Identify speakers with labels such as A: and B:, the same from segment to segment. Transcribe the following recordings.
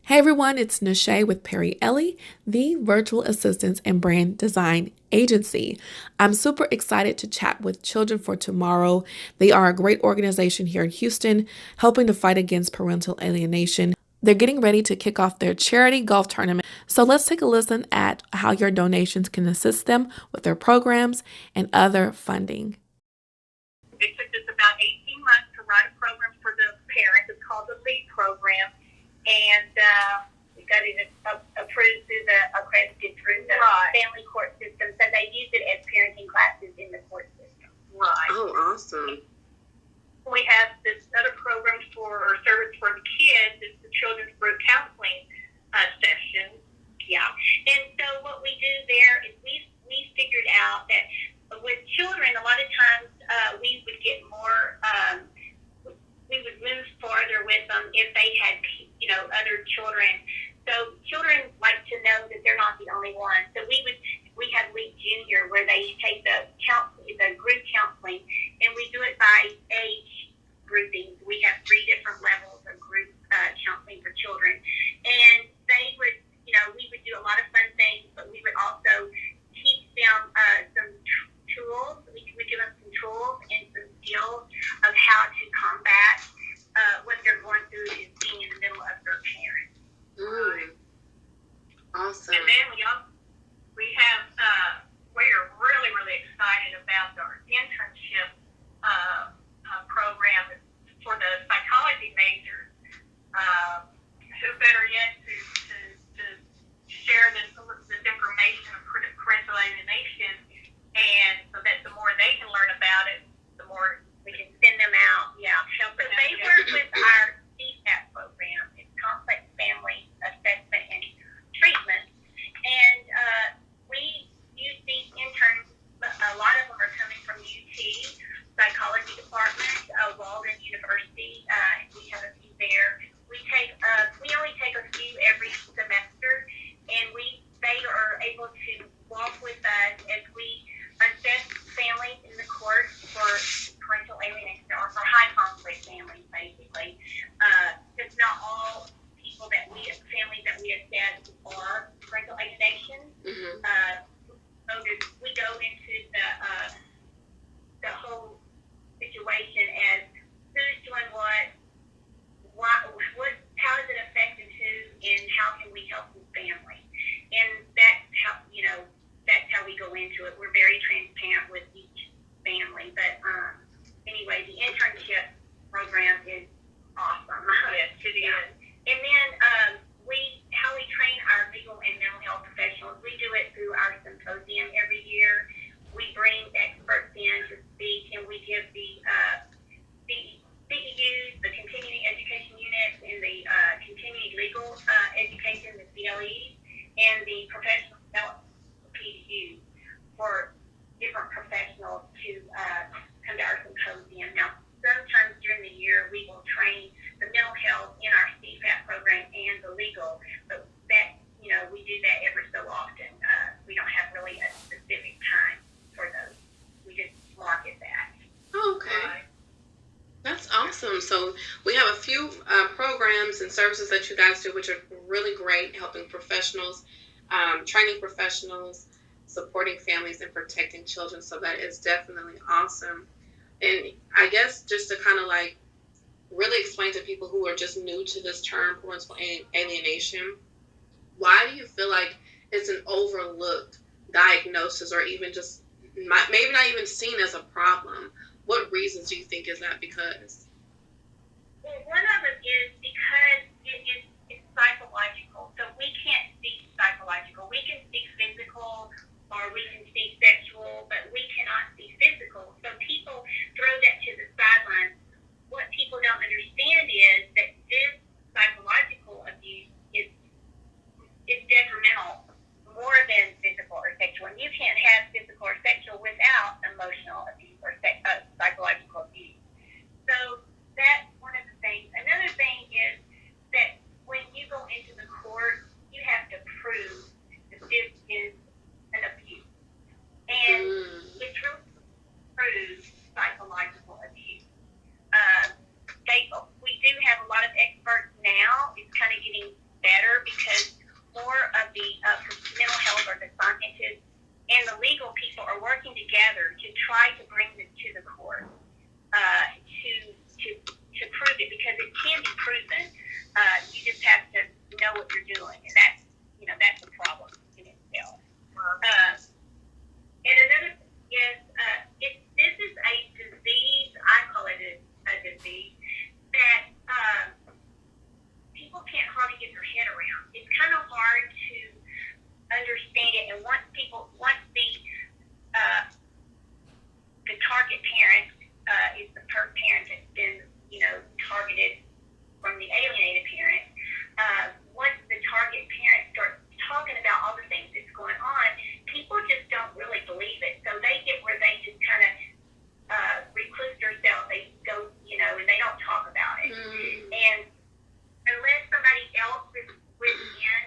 A: Hey everyone, it's Nashay with Perry Ellie, the virtual assistance and brand design agency. I'm super excited to chat with Children for Tomorrow. They are a great organization here in Houston, helping to fight against parental alienation. They're getting ready to kick off their charity golf tournament. So let's take a listen at how your donations can assist them with their programs and other funding.
B: It took us about 18 months to write a program for the parents. It's called the LEAD program. And we got it approved through accredited through the family court system. So they use it as parenting classes in the court system.
C: Right. Oh, awesome.
B: We have this other program or service for the kids. It's the Children's Group Counseling session. Yeah. And so what we do there is we figured out that with children, a lot of times we would get more, we would move farther with them if they had, other children. So children like to know that they're not the only one. So we have Lead Junior where they take the group counseling, and we do it by age groupings. We have 3 different levels of group counseling for children. And they would, we would do a lot of fun things, but we would also teach them some tools. We would give them some tools and some skills of how to combat what they're going through is being in the middle of their parents.
C: Awesome.
B: And then we have we are really, really excited about our internship program for the psychology majors. Who better yet to share this information of parental alienation, and so that the more they can learn about it, the more we can send them out. Yeah. So they work with our CFAT program. It's Complex Family Assessment and Treatment. And we use these interns. A lot of them are coming from UT, Psychology Department, Walden University. We have a few there. We only take a few every semester, and they are able to walk with us as we assess families in the court for parental alienation or for high conflict families, basically. It's not all families that we assess are parental alienation.
C: Mm-hmm.
B: So we go into the whole situation as who's doing what, how is it affecting who, and how can we help this family? And that's how we go into it. We're very transparent with each family. But anyway, the internship program is awesome. Yes, it is. And then how we train our legal and mental health professionals, we do it through our symposium every year. We bring experts in to speak, and we give the CEUs, the continuing education units, and the continuing legal education, the CLEs, and the professional development PDUs for different professionals to come to our symposium. Now, sometimes during the year, we will train the mental health in our CFAT program and the legal, but that, we do that every so often. We don't have really a specific time for those. We just market that.
C: Okay. That's awesome. So we have a few programs and services that you guys do, which are really great, helping professionals, training professionals, supporting families, and protecting children. So that is definitely awesome. And I guess just to kind of really explain to people who are just new to this term, parental alienation, why do you feel like it's an overlooked diagnosis, or even just maybe not even seen as a problem? What reasons do you think is that because?
B: Well, one of them is because it's psychological. So we can't see psychological. We can see physical, or we can see sexual, but we cannot see physical. So people throw that to the sideline. What people don't understand is that this psychological abuse is detrimental more than physical or sexual. And you can't have physical or sexual without emotional abuse or psychological abuse. So that's one of the things. Another thing is You just have to know what you're doing, and that's a problem in itself. And another thing is, this is a disease. I call it a disease that people can't hardly get their head around. It's kind of hard to understand it, and once the target parent is the parent that's been targeted from the alienated parent. Once the target parent starts talking about all the things that's going on, people just don't really believe it. So they get where they just kind of recluse themselves. They go, and they don't talk about it. And unless somebody else is within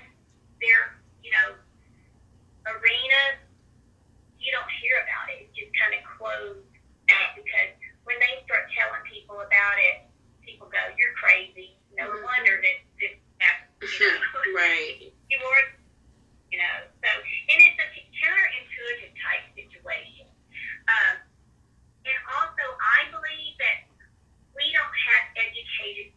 B: their, arena, you don't hear about it. It's just kind of closed out, because when they start telling people about it, people go, "You're crazy." No wonder that this happens.
C: Right.
B: You are, So, and it's a counterintuitive type situation. And also, I believe that we don't have educated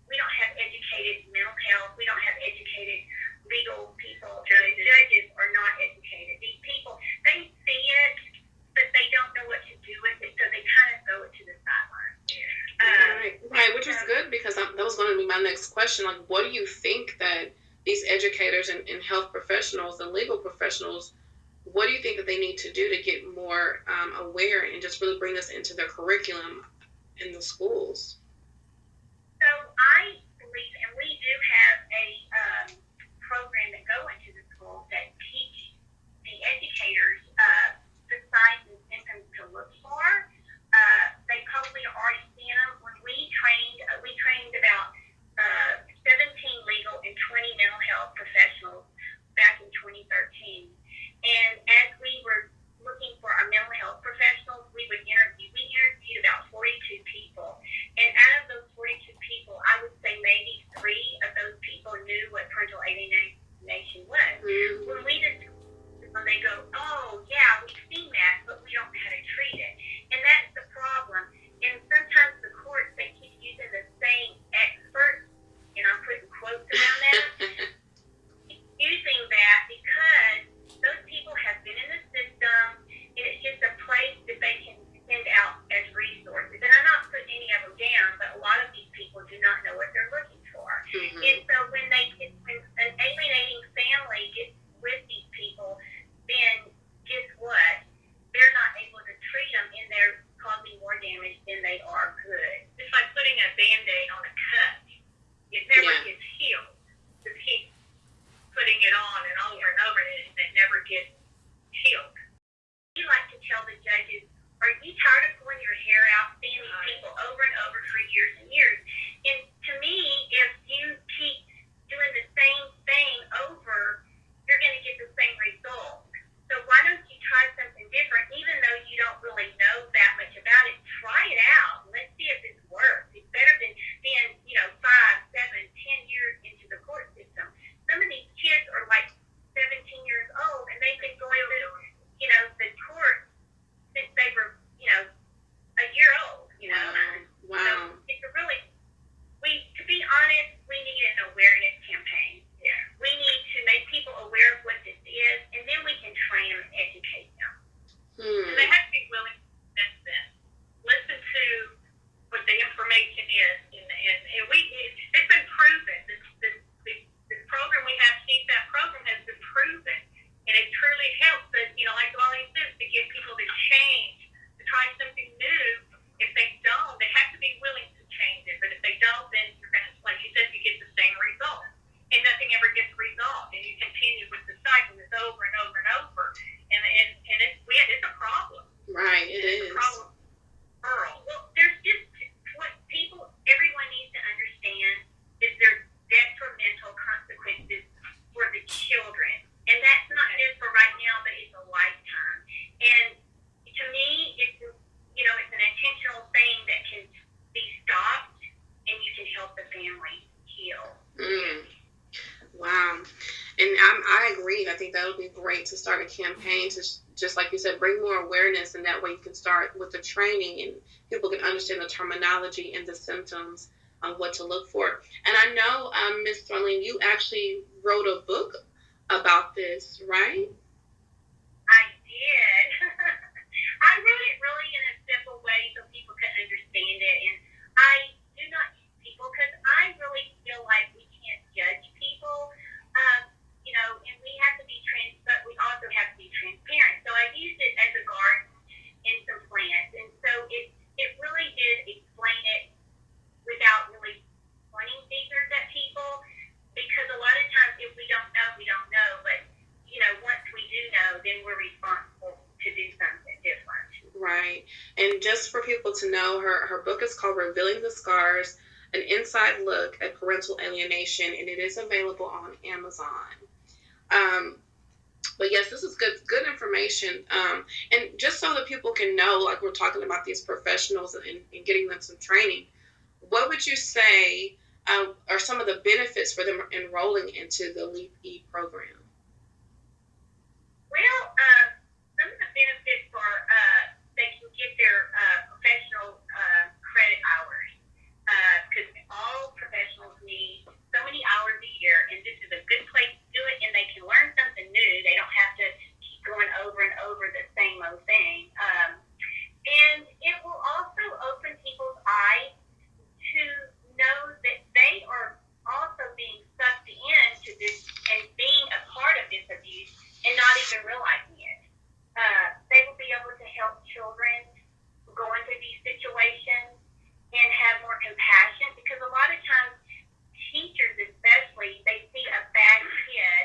B: mental health. We don't have educated legal people. Judges are not educated. These people, they see it, but they don't know what to do with it, so they kind of throw it to the sideline.
C: Right, which is good, because that was going to be my next question. Like, what do you think that these educators and health professionals and legal professionals, what do you think that they need to do to get more aware and just really bring this into their curriculum in the schools?
B: So I believe, and we do have a program that go into the schools that teach the educators the signs and symptoms to look for. They probably are already seeing them. When we trained about 17 legal and 20 mental health professionals back in 2013. And as we were looking for our mental health professionals, we interviewed about 42 people. And out of those 42 people, I would say maybe 3 of those people knew what parental alienation was. When we discussed, they go, "Oh, yeah, we've seen that, but we don't know how to treat it." And that's the problem. And sometimes the courts, they keep using the same experts, and I'm putting quotes around that, using that because those people have been in the system, and it's just a place that they can send out as resources. And I'm not putting any of them down, but a lot of these people do not know what they're looking for. And so when an alienating family gets with these people, then guess what? They're not able to treat them, and they're causing more damage than they are good. It's like putting a Band-Aid on a cut. It never gets healed. Just keep putting it on and over, and it never gets healed. We like to tell the judges, "Are you tired of pulling your hair out, seeing these people over and over for years and years?" And to me, if you keep doing the same thing over, you're going to get the same result. So why don't you try something different? Even though you don't really know that much about it, try it out. Let's see if it works. It's better than being, 5, 7, 10 years into the court system. Some of these kids are like 17 years old, and they've been going to, the court since they were, a year old,
C: Wow.
B: So it's to be honest, we need an awareness campaign. Yeah. We need to make people aware of what this is, and then we can train them and educate them. And they have to be willing to listen to what the information is, and it's been proven. This program we have, CSAP program, has been proven, and it truly helps us, like Wally says, to get people to change, to try something new. If they don't, they have to be willing to change it. But if they don't, then you're going to, like you said, you get the same result. And nothing ever gets resolved. And you continue with the cycle. It's over and over and over. And it's a problem.
C: Right, it is.
B: It's a problem. Well, there's just what everyone needs to understand is there's detrimental consequences for the children. And that's not just for right now, but it's a lifetime. And to me, it's an intentional thing that can be stopped, and you can help the family heal.
C: Wow. And I agree. I think that would be great to start a campaign to, just like you said, bring more awareness, and that way you can start with the training and people can understand the terminology and the symptoms what to look for. And I know, Ms. Thorlin, you actually wrote a book about this, right?
B: I did. I wrote it really in a simple way so people could understand it. And I do not use people because I really feel like we can't judge people. And we have to be but we also have to be transparent. So I used it as a garden and some plants. And so it really did explain it without really pointing fingers at people, because a lot of times if we don't know, we don't know. But once we do know, then we're responsible to do something different.
C: Right. And just for people to know, her book is called Revealing the Scars, an inside look at parental alienation, and it is available on Amazon. But yes, this is good information. And just so that people can know, like we're talking about these professionals and getting them some training, what would you say are some of the benefits for them enrolling into the LEAP-E program?
B: Well, some of the benefits are they can get their professional credit hours, because all professionals need so many hours a year, and this is a good place to do it, and they can learn something new. They don't have to keep going over and over the same old thing. And it will also open people's eyes to know that they are also being sucked into this and being a part of this abuse and not even realizing it. They will be able to help children go into these situations and have more compassion, because a lot of times teachers especially, they see a bad kid,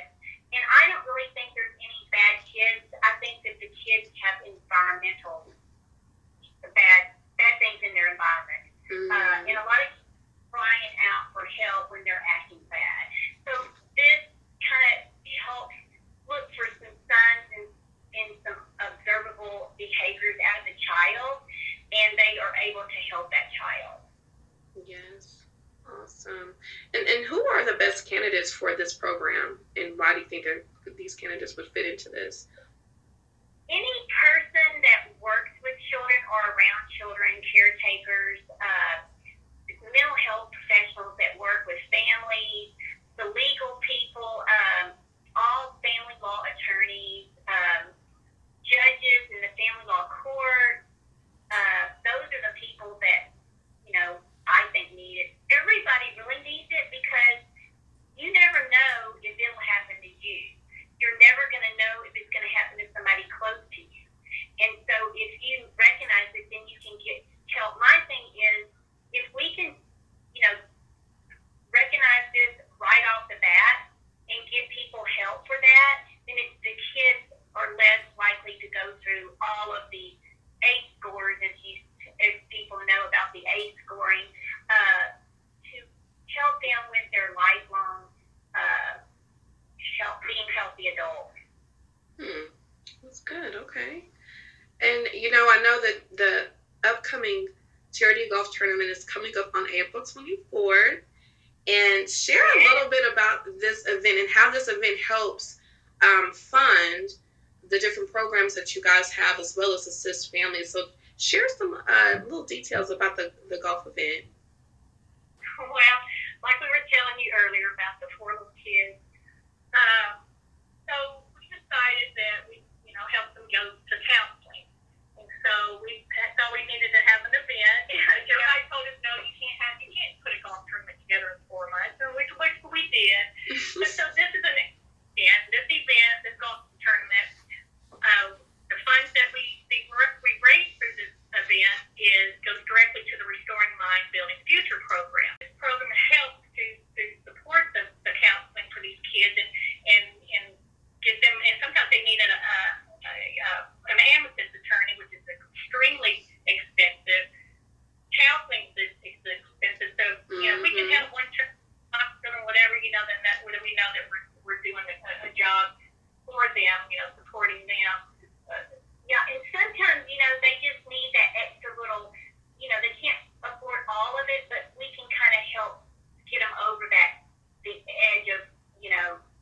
B: and I don't really think there's any bad kids. I think that the kids have environmental bad things in their environment. And a lot of kids crying out for help when they're acting bad. So this kind of helps look for some signs and some observable behaviors out of the child, and they are able to help that child.
C: Yes. Awesome. And who are the best candidates for this program, and why do you think these candidates would fit into this?
B: Any person that works with children or around children, caretakers, mental health professionals that work with families, the legal people, all family law attorneys, judges in the family law court. Those are the people that, I think need it. Everybody really needs it, because you never know if it will happen to you. You're never going to know if it's going to happen to somebody close to you. And so if you recognize it, then you can get help. My thing is, if we can, recognize this right off the bat and get people help for that, then the kids are less likely to go through all of the ACE scores, as people know about the ACE scoring, to help them with their lifelong being healthy adults.
C: That's good. Okay. And I know that the upcoming charity golf tournament is coming up on April 24th. And share a little bit about this event and how this event helps fund the different programs that you guys have, as well as assist families. So share some little details about the golf event.
B: Well, like we were telling you earlier about the 4 little kids, so we decided that we, help them go to counseling. And so we thought we needed to have an event. Everybody told us, no, you can't put a golf tournament together in 4 months, which we did. But so this is an event. This golf tournament, the funds that we raised for this event goes directly to the Restoring Mind, Building Future program. This program helps to support the counseling for these kids and get them. And sometimes they need an amicus attorney, which is extremely expensive. Counseling is expensive, so we can have one hospital or whatever, then we know that we're doing a job for them, supporting them. And sometimes they just need that extra little, they can't afford all of it, but we can kind of help get them over the edge of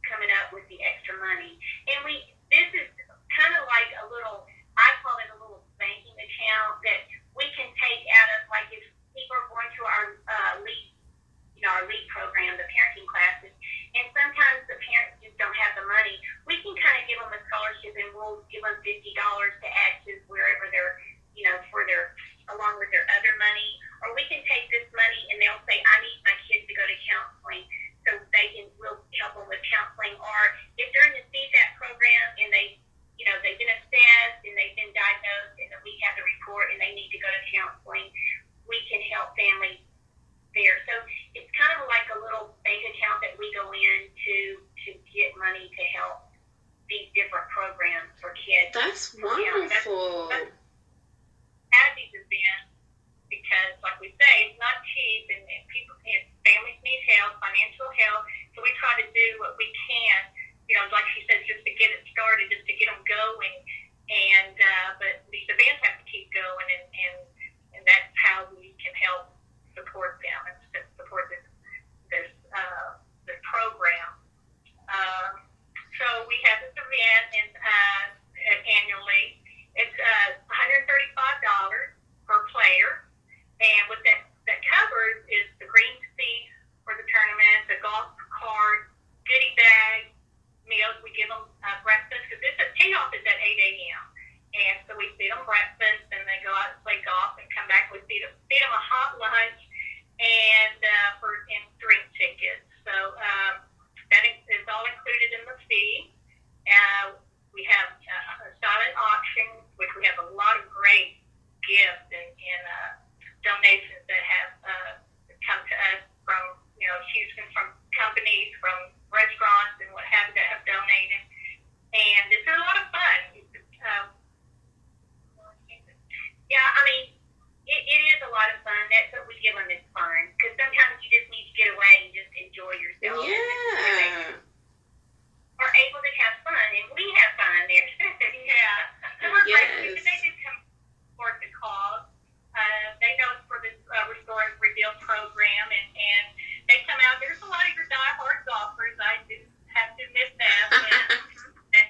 B: coming up with the extra money. And this is kind of like a little, I call it a little banking account that we can take out of, like, if people are going to our LEAP way to help these different programs for kids.
C: That's wonderful.
B: That's had these events because, like we say, it's not cheap, and people, families need help, financial help. So we try to do what we can, like she said, just to get it started, just to get them going. And but these events have to keep going, and that's how we can help support them and support this program. So we have this event annually. It's $135 per player, and what that covers is the green fee for the tournament, the golf cart, goodie bag, meals. We give them breakfast because this tee-off is at 8 a.m. And so we feed them breakfast, and they go out and play golf and come back. We feed them a hot lunch and drink tickets. So that is all included in the fee. We have a silent auction, which we have a lot of great gifts and donations that have come to us from Houston, from companies, from restaurants, and what have you that have donated. And it's a lot of fun. It is a lot of fun. That's what we give them, is fun. Because sometimes you just need to get away and just enjoy yourself.
C: Yeah.
B: Are able to have fun, and we have fun there. Yeah. So we're grateful. They do come support the cause. They know it's for this Restore and Rebuild program, and they come out. There's a lot of your diehard golfers. I do have to admit that. And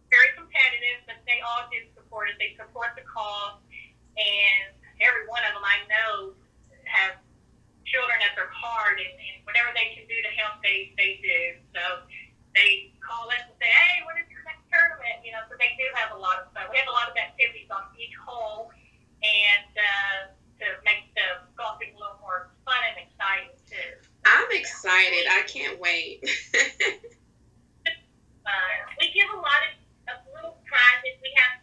B: very competitive, but they all do support it. They support the cause, and every one of them I know have children at their heart, and whatever they can do to help, they do. So they call us and say, hey, what is your next tournament? So they do have a lot of fun. We have a lot of activities on each hole, and to make the golfing a little more fun and exciting too.
C: I'm excited. I can't wait.
B: We give a lot of little prizes. We have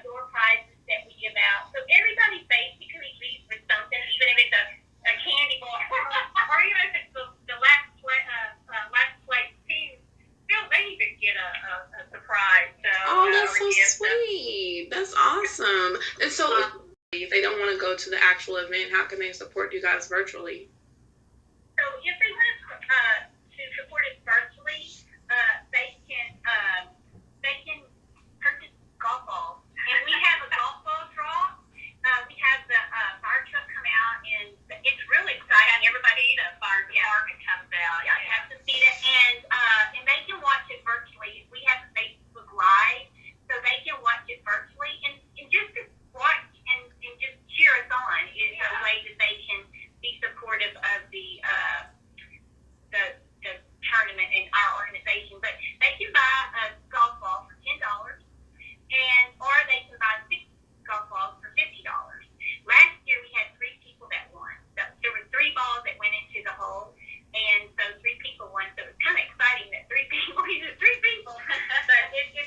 B: door prizes that we give out. So everybody basically leaves with something, even if it's a candy bar or even if it's the last place team. They even get a surprise. So,
C: that's so sweet. That's awesome. And so if they don't want to go to the actual event, how can they support you guys virtually?
B: So if they want to support us virtually, they can purchase golf balls. And we have a golf ball draw. We have the fire truck come out, and it's really exciting. Everybody, the fire department comes out. Yeah, you have to see it. And they can watch it virtually. We have a Facebook Live, so they can watch it virtually. And just to watch and just cheer us on is a way that they can be supportive of the tournament and our organization. But they can buy a golf ball for $10, or they can buy 6 golf balls for $50. Last year we had 3 people that won. So there were 3 balls that went into the hole, and so 3 people won. So it was kind of exciting that 3 people, but it's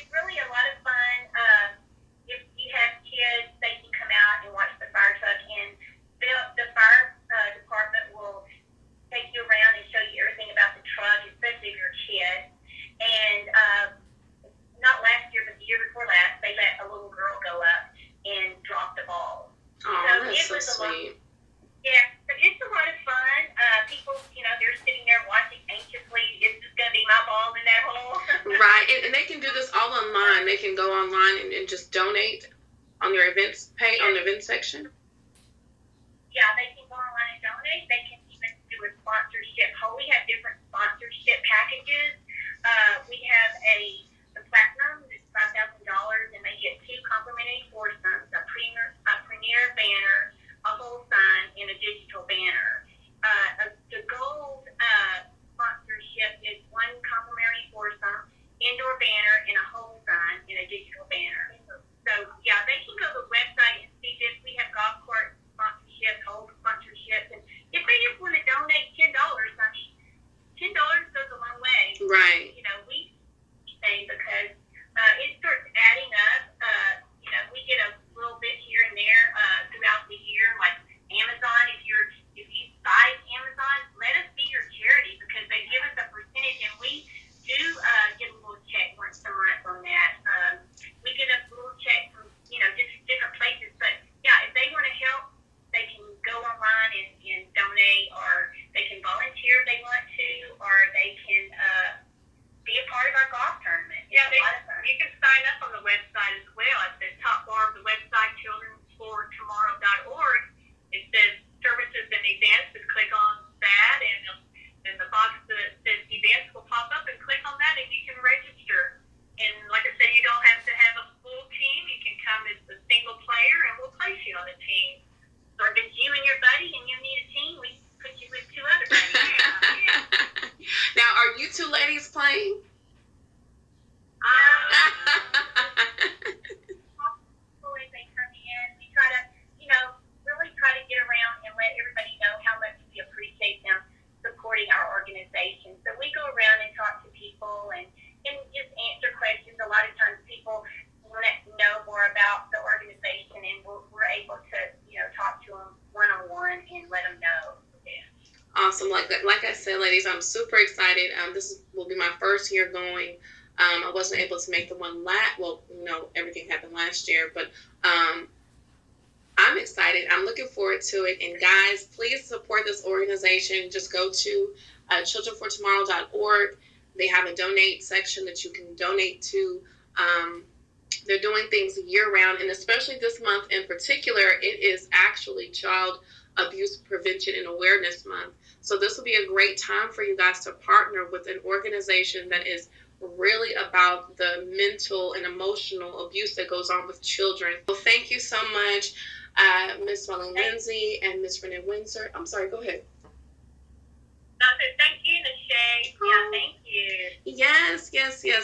B: really a lot of fun. If you have kids, they can come out and watch the fire truck, and the fire department will take you around and show you everything about the truck, especially if you're a kid. And not last year, but the year before last, they let a little girl go up and drop the ball.
C: Oh, that's so sweet.
B: So it's a lot of fun. People, they're sitting there watching anxiously. Is this going to be my ball in that hole?
C: Right, and they can do this all online. They can go online and just donate on their events page, on the event section.
B: Yeah, they can go online and donate. They can even do a sponsorship. We have different sponsorship packages. We have the platinum, it's $5,000, and they get 2 complimentary foursomes, a premier banner, a whole sign, and a digital banner. The gold sponsorship is 1 complimentary foursome, indoor banner, and a whole sign, and a digital banner. So, yeah, they can go to the website and see this. We have golf court sponsorships, whole sponsorships, and if they just want to donate $10, $10 goes a long way.
C: Right.
B: We say, because it starts adding up. We get a little bit here and there throughout the year, like Amazon. If you buy Amazon, let us be your charity, because they give us a percentage, and we do give a little
C: two ladies playing?
B: When they come in, we try to, really try to get around and let everybody know how much we appreciate them supporting our organization. So we go around and talk to people and just answer questions. A lot of times people want to know more about the organization, and we're able to, talk to them one-on-one and let them know.
C: Awesome. Like I said, ladies, I'm super excited. This will be my first year going. I wasn't able to make the one everything happened last year, but I'm excited. I'm looking forward to it. And guys, please support this organization. Just go to childrenfortomorrow.org. They have a donate section that you can donate to. They're doing things year round, and especially this month in particular, it is actually Child Abuse Prevention and Awareness Month. So this will be a great time for you guys to partner with an organization that is really about the mental and emotional abuse that goes on with children. Well, thank you so much, Miss Marlene Lindsay and Miss Renee Windsor. I'm sorry, go ahead.
B: Thank you, Nashay. Yeah, thank you.
C: Yes.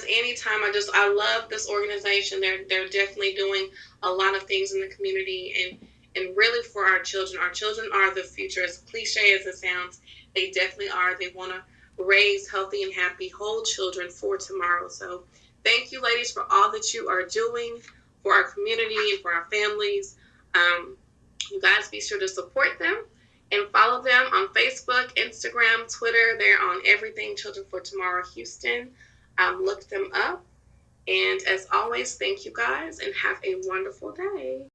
C: Anytime. I love this organization. They're definitely doing a lot of things in the community and really for our children. Our children are the future. As cliche as it sounds, they definitely are. They want to raise healthy and happy, whole children for tomorrow. So thank you, ladies, for all that you are doing for our community and for our families. You guys be sure to support them and follow them on Facebook, Instagram, Twitter. They're on everything Children for Tomorrow Houston. Look them up. And as always, thank you guys and have a wonderful day.